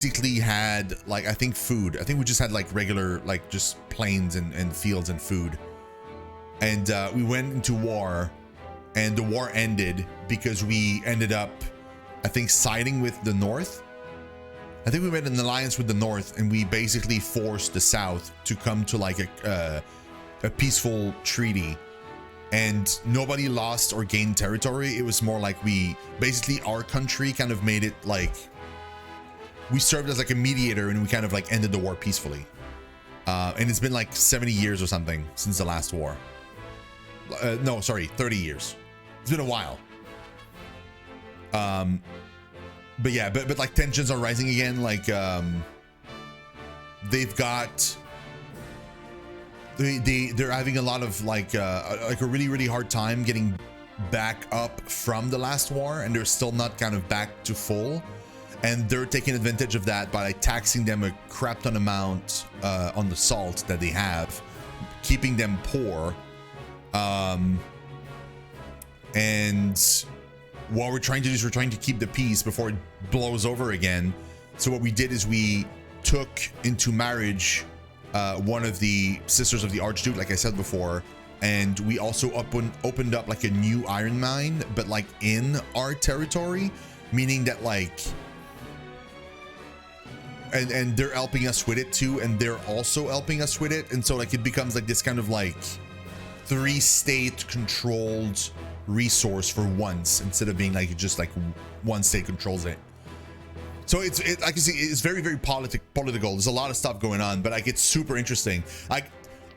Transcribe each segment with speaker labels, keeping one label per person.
Speaker 1: basically had like, I think food. I think we just had like regular, like just plains and fields and food. And we went into war, and the war ended because we ended up, I think, siding with the North. I think we made an alliance with the North, and we basically forced the South to come to like a peaceful treaty. And nobody lost or gained territory. It was more like we basically, our country kind of made it like we served as like a mediator, and we kind of like ended the war peacefully. And it's been like 70 years or something since the last war. No, sorry, 30 years. It's been a while. But yeah, but like tensions are rising again. Like they've got they're having a lot of like a really hard time getting back up from the last war, and they're still not kind of back to full. And they're taking advantage of that by like taxing them a crap ton amount on the salt that they have, keeping them poor. And what we're trying to do is we're trying to keep the peace before it blows over again. So what we did is we took into marriage one of the sisters of the Archduke, like I said before, and we also opened up like a new iron mine, but like in our territory, meaning that like, and they're helping us with it too, and they're also helping us with it, and so like it becomes like this kind of like 3-state controlled resource for once, instead of being like just like one state controls it. So it's I can see it's very political. There's a lot of stuff going on, but like it's super interesting. Like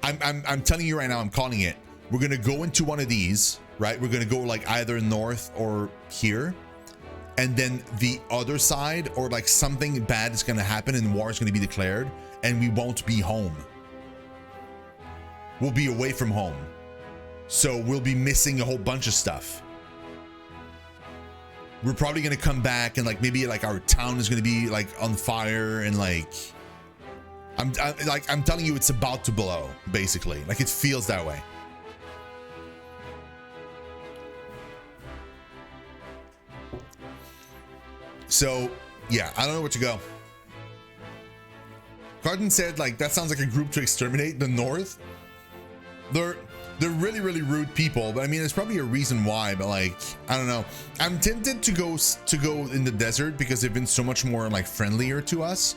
Speaker 1: I'm telling you right now, I'm calling it. We're gonna go into one of these, right? We're gonna go like either north or here, and then the other side, or like something bad is gonna happen and war is gonna be declared, and we won't be home. We'll be away from home. So we'll be missing a whole bunch of stuff. We're probably gonna come back and like maybe like our town is gonna be like on fire, and like I'm telling you, it's about to blow, basically. Like it feels that way. So yeah, I don't know where to go. Carden said like that sounds like a group to exterminate the North. They're really rude people, but I mean, there's probably a reason why, but like, I don't know. I'm tempted to go in the desert because they've been so much more like friendlier to us.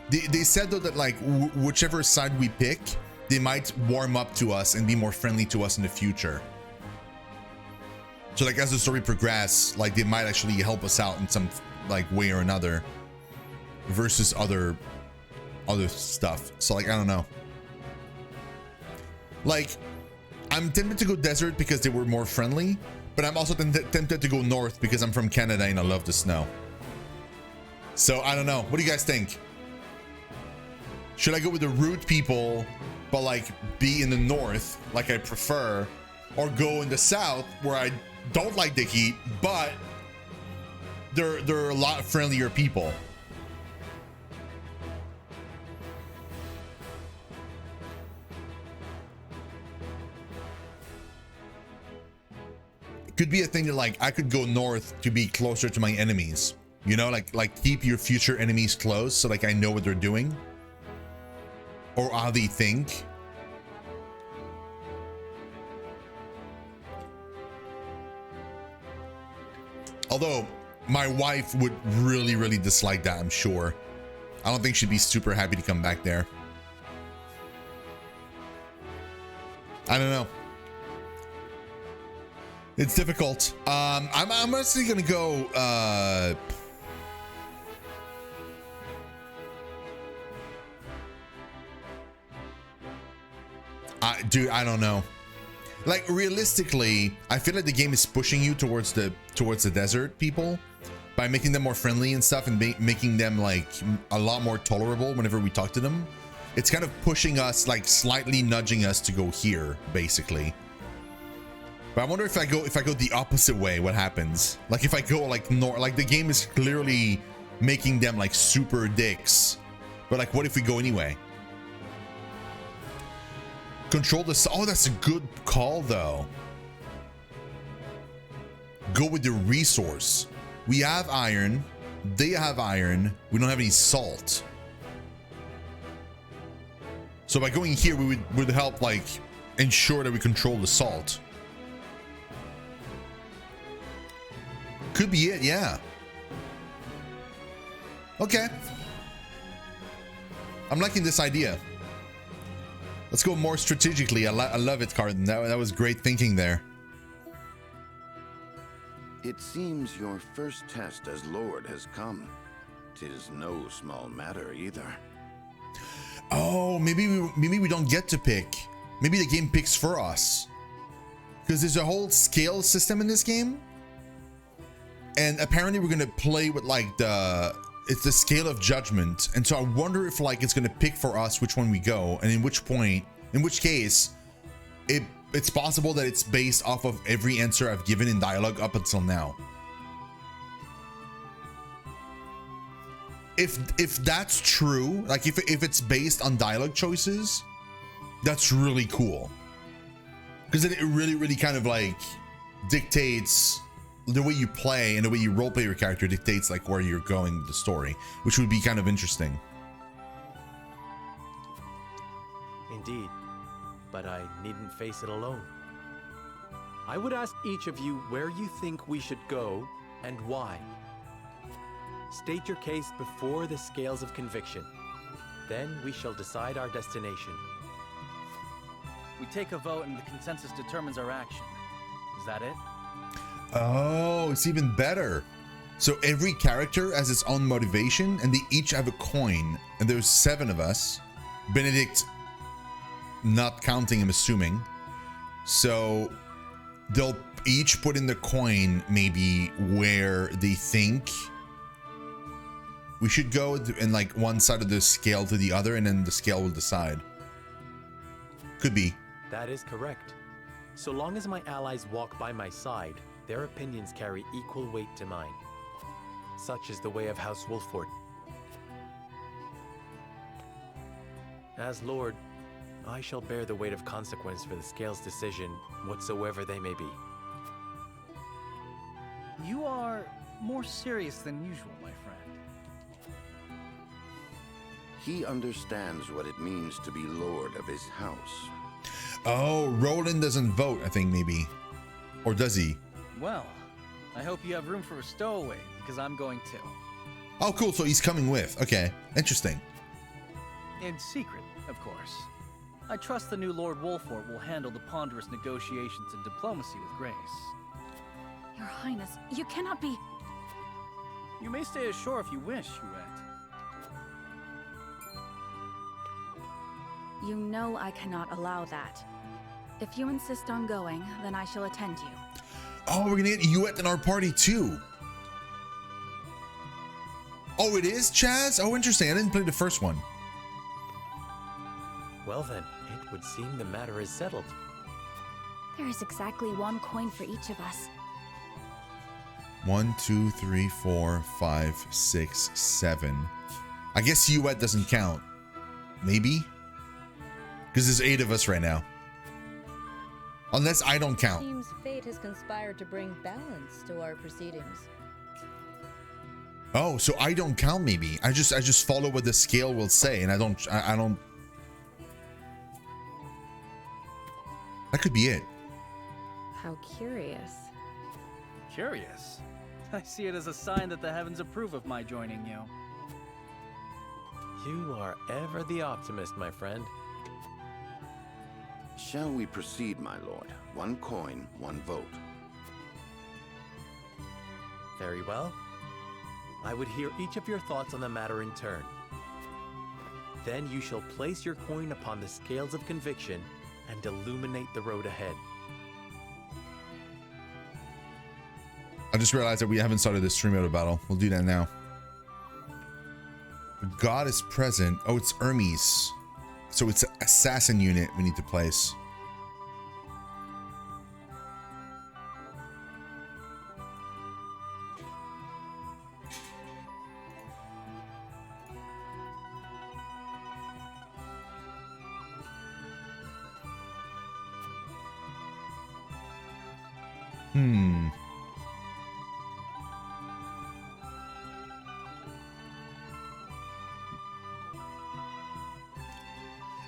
Speaker 1: They said though that like whichever side we pick, they might warm up to us and be more friendly to us in the future. So like as the story progresses, like they might actually help us out in some like way or another versus other stuff. So like, I don't know. Like, I'm tempted to go desert because they were more friendly, but I'm also tempted to go north because I'm from Canada and I love the snow. So I don't know. What do you guys think? Should I go with the rude people, but like be in the north like I prefer, or go in the south where I don't like the heat, but they're a lot friendlier people? Could be a thing that like I could go north to be closer to my enemies, you know, like keep your future enemies close, so like I know what they're doing or how they think. Although my wife would really dislike that, I'm sure. I don't think she'd be super happy to come back there. I don't know. It's difficult. I'm honestly gonna go dude, I don't know. Like realistically, I feel like the game is pushing you towards the desert people by making them more friendly and stuff, and making them like a lot more tolerable whenever we talk to them. It's kind of pushing us, like slightly nudging us to go here, basically. But I wonder if I go the opposite way, what happens? Like if I go like north, like the game is clearly making them like super dicks. But like, what if we go anyway? Control the, oh, that's a good call though. Go with the resource. We have iron, They have iron. We don't have any salt. So by going here, we would help like ensure that we control the salt. Could be it, yeah. Okay. I'm liking this idea. Let's go more strategically. I love it, Carden. That was great thinking there.
Speaker 2: It seems your first test as Lord has come. 'Tis no small matter either.
Speaker 1: Oh, maybe we don't get to pick. Maybe the game picks for us. Because there's a whole scale system in this game. And apparently we're gonna play with like it's the scale of judgment. And so I wonder if like it's gonna pick for us which one we go, and in which case it's possible that it's based off of every answer I've given in dialogue up until now. If that's true, like if it's based on dialogue choices, that's really cool. Because it really kind of like dictates the way you play, and the way you roleplay your character dictates like where you're going with the story, which would be kind of interesting.
Speaker 3: Indeed, but I needn't face it alone. I would ask each of you where you think we should go and why. State your case before the scales of conviction. Then we shall decide our destination.
Speaker 4: We take a vote and the consensus determines our action. Is that it?
Speaker 1: Oh, it's even better. So every character has its own motivation, and they each have a coin, and there's 7 of us. Benedict not counting, I'm assuming. So they'll each put in the coin maybe where they think we should go, in like one side of the scale to the other, and then the scale will decide. Could be.
Speaker 3: That is correct. So long as my allies walk by my side, their opinions carry equal weight to mine. Such is the way of House Wolford. As Lord, I shall bear the weight of consequence for the Scale's decision, whatsoever they may be.
Speaker 4: You are more serious than usual, my friend.
Speaker 2: He understands what it means to be Lord of his house.
Speaker 1: Oh, Roland doesn't vote, I think maybe. Or does he?
Speaker 4: Well, I hope you have room for a stowaway, because I'm going too.
Speaker 1: Oh, cool. So he's coming with. Okay. Interesting.
Speaker 4: In secret, of course. I trust the new Lord Wolford will handle the ponderous negotiations and diplomacy with grace.
Speaker 5: Your Highness, you cannot be...
Speaker 4: You may stay ashore if you wish, Huette.
Speaker 5: You know I cannot allow that. If you insist on going, then I shall attend you.
Speaker 1: Oh, we're gonna get Huette in our party too. Oh, it is, Chaz? Oh, interesting. I didn't play the first one.
Speaker 3: Well then, it would seem the matter is settled.
Speaker 5: There is exactly 1 coin for each of us.
Speaker 1: 1, 2, 3, 4, 5, 6, 7. I guess Huette doesn't count. Maybe? Because there's 8 of us right now. Unless I don't count.
Speaker 6: Seems fate has conspired to bring balance to our proceedings.
Speaker 1: Oh, so I don't count maybe. I just follow what the scale will say, and I don't That could be it.
Speaker 6: How curious.
Speaker 4: Curious? I see it as a sign that the heavens approve of my joining you.
Speaker 3: You are ever the optimist, my friend.
Speaker 2: Shall we proceed, my lord? 1 coin, 1 vote.
Speaker 3: Very well. I would hear each of your thoughts on the matter in turn. Then you shall place your coin upon the scales of conviction and illuminate the road ahead.
Speaker 1: I just realized that we haven't started the stream out of battle. We'll do that now. God is present. Oh, it's Hermes. So it's an assassin unit we need to place.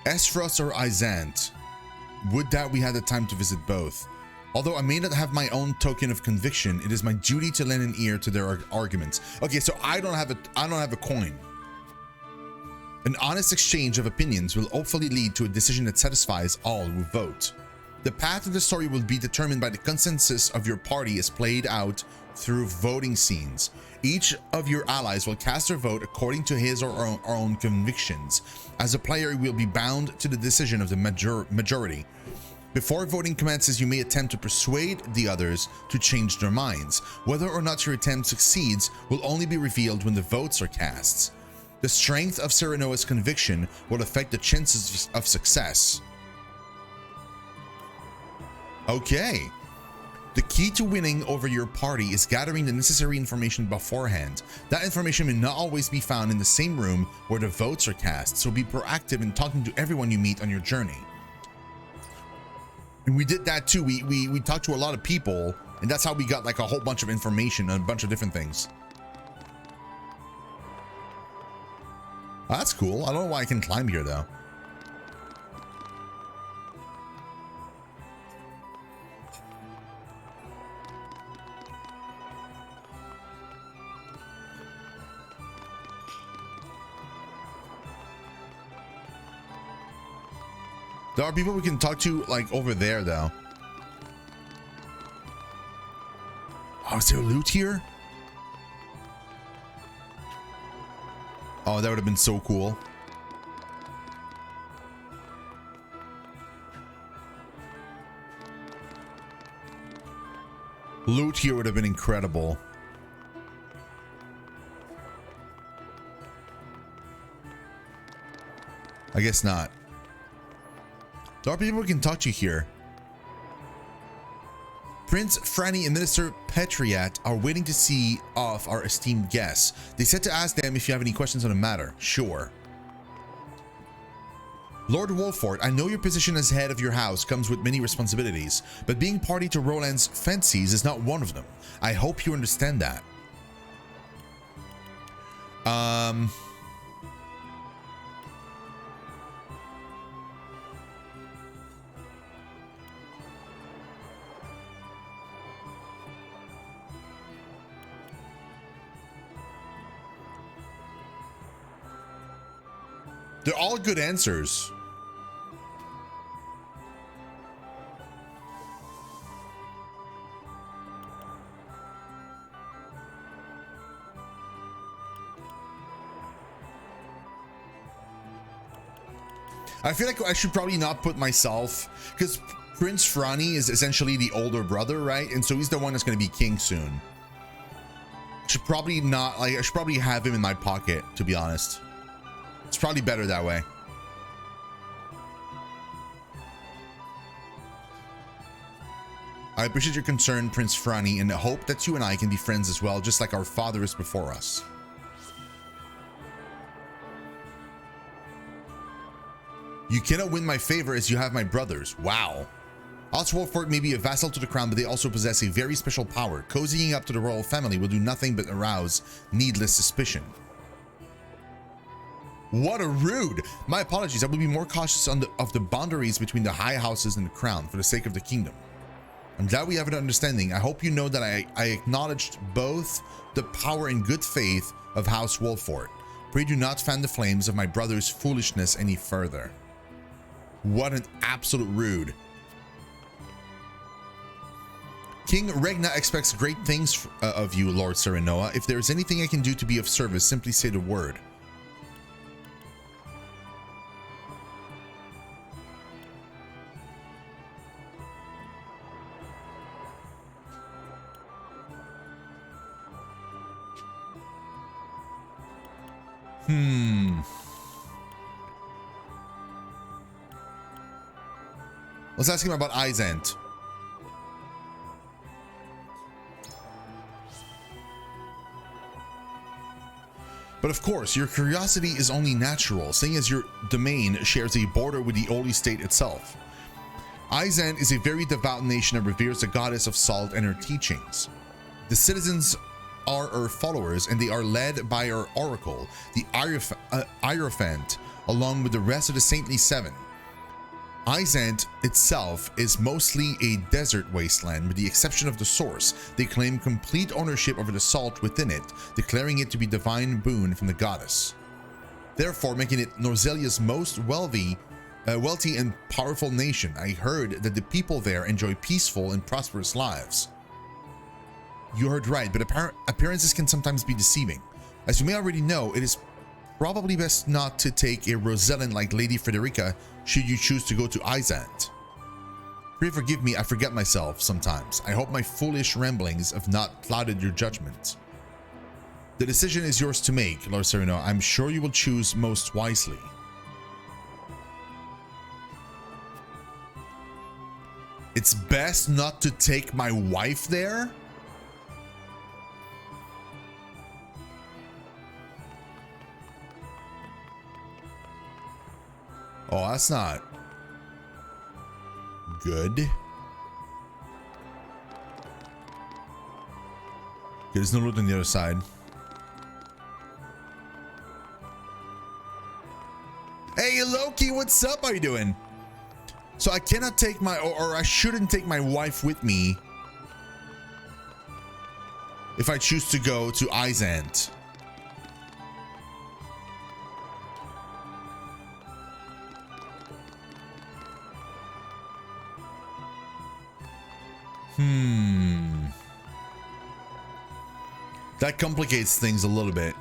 Speaker 1: Esfros or Izant. Would that we had the time to visit both. Although I may not have my own token of conviction, it is my duty to lend an ear to their arguments. Okay, so I don't have a coin. An honest exchange of opinions will hopefully lead to a decision that satisfies all who vote. The path of the story will be determined by the consensus of your party as played out through voting scenes. Each of your allies will cast their vote according to his or her own convictions. As a player, you will be bound to the decision of the majority. Before voting commences, you may attempt to persuade the others to change their minds. Whether or not your attempt succeeds will only be revealed when the votes are cast. The strength of Serenoa's conviction will affect the chances of success. Okay. The key to winning over your party is gathering the necessary information beforehand. That information may not always be found in the same room where the votes are cast, so be proactive in talking to everyone you meet on your journey. And we did that too. We talked to a lot of people, and that's how we got like a whole bunch of information on a bunch of different things. Oh, that's cool. I don't know why I can climb here though. There are people we can talk to like over there though. Oh, is there loot here? Oh, that would have been so cool. Loot here would have been incredible. I guess not. There are people we can talk to here. Prince Franny and Minister Petriat are waiting to see off our esteemed guests. They said to ask them if you have any questions on the matter. Sure. Lord Wolfort, I know your position as head of your house comes with many responsibilities, but being party to Roland's fancies is not one of them. I hope you understand that. They're all good answers. I feel like I should probably not put myself, because Prince Franny is essentially the older brother, right? And so he's the one that's going to be king soon. I should probably not, like, I should probably have him in my pocket, to be honest. It's probably better that way. I appreciate your concern, Prince Franny, and hope that you and I can be friends as well, just like our father is before us. You cannot win my favor as you have my brothers. Wow. Wolfort may be a vassal to the crown, but they also possess a very special power. Cozying up to the royal family will do nothing but arouse needless suspicion. What a rude. My apologies. I will be more cautious of the boundaries between the high houses and the crown for the sake of the kingdom. I'm glad we have an understanding. I hope you know that I acknowledged both the power and good faith of House Wolfort. Pray do not fan the flames of my brother's foolishness any further. What an absolute rude. King Regna expects great things of you, Lord Serenoa. If there is anything I can do to be of service, simply say the word. Let's ask him about Izant. But of course, your curiosity is only natural, seeing as your domain shares a border with the Holy State itself. Izant is a very devout nation that reveres the goddess of salt and her teachings. The citizens are her followers, and they are led by her oracle, the Hierophant along with the rest of the Saintly Seven. Izant itself is mostly a desert wasteland with the exception of the source. They claim complete ownership over the salt within it, declaring it to be divine boon from the goddess, therefore making it Norzelia's most wealthy and powerful nation. I heard that the people there enjoy peaceful and prosperous lives. You heard right, but appearances can sometimes be deceiving. As you may already know, it is probably best not to take a Rosellan like Lady Frederica should you choose to go to Izant. Pray forgive me, I forget myself sometimes. I hope my foolish ramblings have not clouded your judgment. The decision is yours to make, Lord Sereno. I'm sure you will choose most wisely. It's best not to take my wife there? Oh, that's not good. There's no loot on the other side. Hey Loki, what's up? How you doing? So I cannot take my, or I shouldn't take my wife with me if I choose to go to Izant. That complicates things a little bit.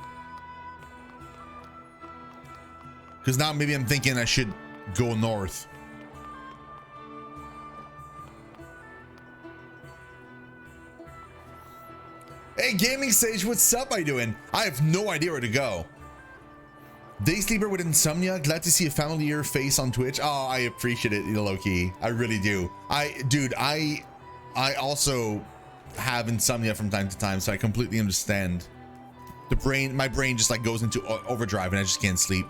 Speaker 1: Because now maybe I'm thinking I should go north. Hey, Gaming Sage, what's up? How you doing? I have no idea where to go. Day sleeper with insomnia. Glad to see a familiar face on Twitch. Oh, I appreciate it, Loki. I really do. Dude, I also have insomnia from time to time, so I completely understand. My brain just like goes into overdrive and I just can't sleep.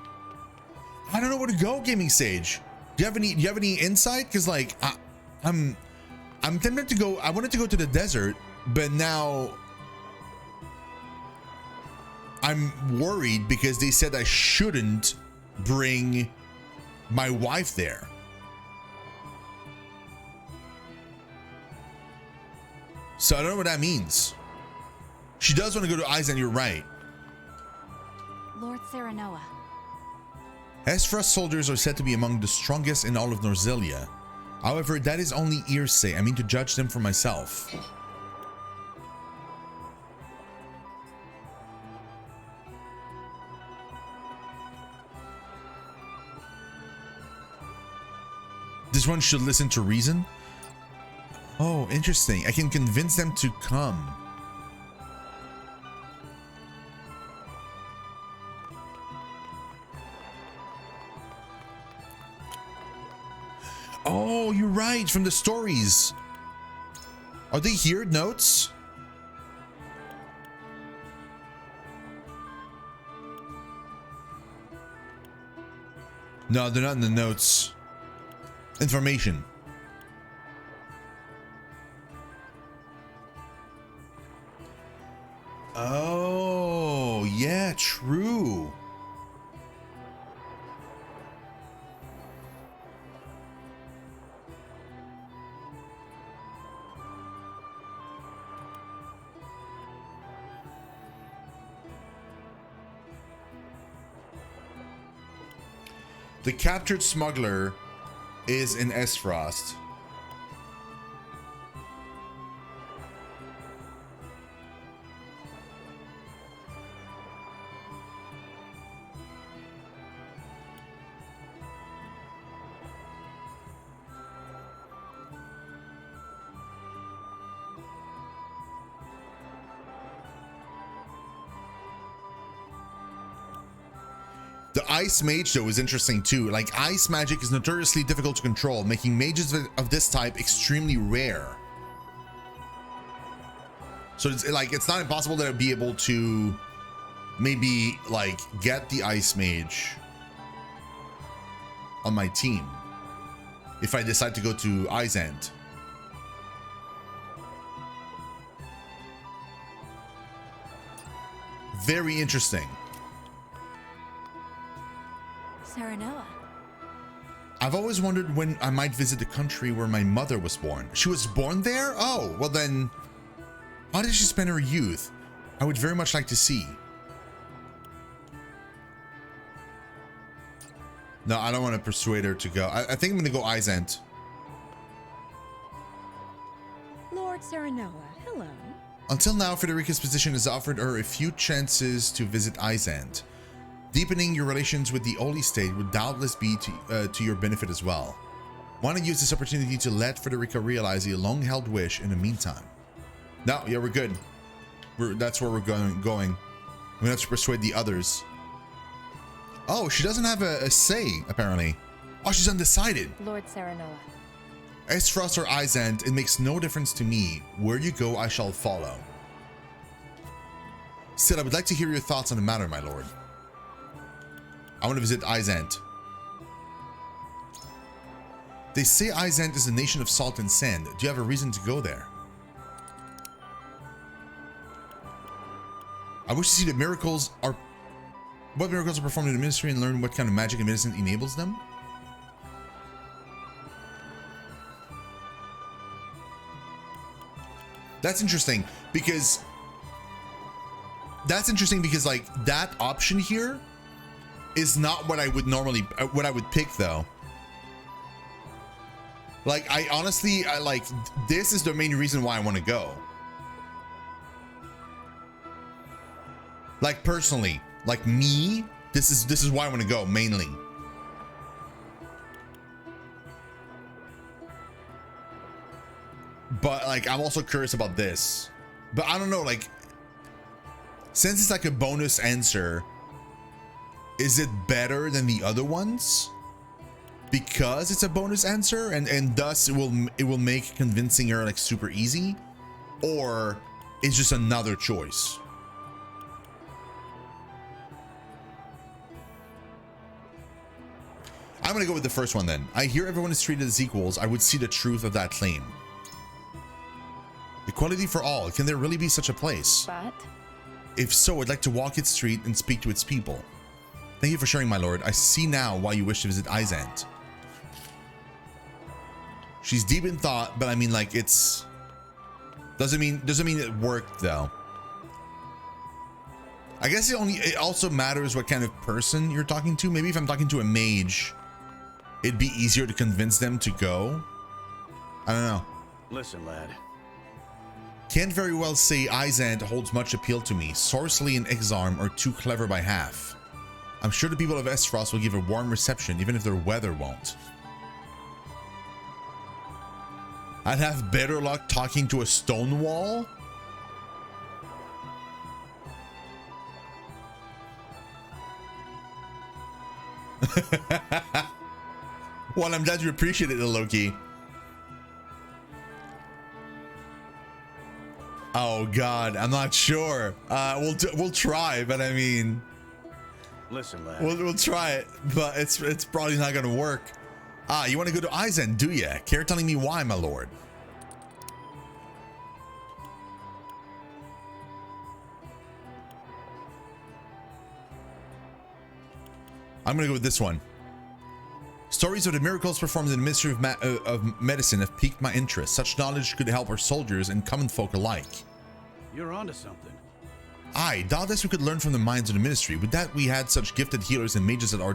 Speaker 1: I don't know where to go, Gaming Sage. Do you have any insight? Because like I'm tempted to go. I wanted to go to the desert, but now I'm worried because they said I shouldn't bring my wife there. So I don't know what that means. She does want to go to Izant, you're right.
Speaker 5: Lord Serenoa.
Speaker 1: Esfra soldiers are said to be among the strongest in all of Norzelia. However, that is only hearsay. I mean to judge them for myself. This one should listen to reason. Oh, interesting. I can convince them to come. Oh, you're right. From the stories. Are they here, notes? No, they're not in the notes. Information. Oh, yeah, true. The captured smuggler is in Esfrost. The ice mage though is interesting too. Like ice magic is notoriously difficult to control, making mages of this type extremely rare. So it's like, it's not impossible that I'd be able to maybe like get the ice mage on my team if I decide to go to Izant. Very interesting.
Speaker 5: Serenoa.
Speaker 1: I've always wondered when I might visit the country where my mother was born. She was born there? Oh, well then, how did she spend her youth? I would very much like to see. No, I don't want to persuade her to go. I think I'm going to go Izant.
Speaker 6: Lord Serenoa, hello.
Speaker 1: Until now, Frederica's position has offered her a few chances to visit Izant. Deepening your relations with the Holy State would doubtless be to your benefit as well. Want to use this opportunity to let Frederica realize a long-held wish in the meantime. No, yeah, we're good. That's where we're going. We're gonna have to persuade the others. Oh, she doesn't have a say, apparently. Oh, she's undecided.
Speaker 5: Lord Serenoa.
Speaker 1: Estros or Izant, it makes no difference to me. Where you go, I shall follow. Still, I would like to hear your thoughts on the matter, my lord. I want to visit Izant. They say Izant is a nation of salt and sand. Do you have a reason to go there? I wish to see the miracles are... What miracles are performed in the ministry and learn what kind of magic and medicine enables them? That's interesting because... like, that option here is not what I would normally... what I would pick, though. Like, I honestly... like, this is the main reason why I want to go. Like, personally, like me, this is why I want to go mainly. But like, I'm also curious about this. But I don't know, like, since it's like a bonus answer, is it better than the other ones? Because it's a bonus answer and thus it will make convincing her like super easy, or it's just another choice. I'm gonna go with the first one then. I hear everyone is treated as equals. I would see the truth of that claim. Equality for all. Can there really be such a place?
Speaker 5: But
Speaker 1: if so, I'd like to walk its street and speak to its people. Thank you for sharing, my lord. I see now why you wish to visit Izant. She's deep in thought, but I mean, like, it's doesn't mean it worked though. I guess it also matters what kind of person you're talking to. Maybe if I'm talking to a mage, it'd be easier to convince them to go. I don't know.
Speaker 2: Listen, lad.
Speaker 1: Can't very well say Izant holds much appeal to me. Sorcery and Exarm are too clever by half. I'm sure the people of Estros will give a warm reception, even if their weather won't. I'd have better luck talking to a stone wall? Well, I'm glad you appreciate it, Loki. Oh God, I'm not sure. We'll try, but I mean,
Speaker 2: Listen, lad.
Speaker 1: we'll try it, but it's probably not gonna work. Ah, you want to go to Izant, do ya? Care telling me why, my lord? I'm gonna go with this one. Stories of the miracles performed in the Ministry of Medicine have piqued my interest. Such knowledge could help our soldiers and common folk alike.
Speaker 7: You're onto something.
Speaker 1: Aye, doubtless we could learn from the minds of the Ministry. With that, we had such gifted healers and mages at our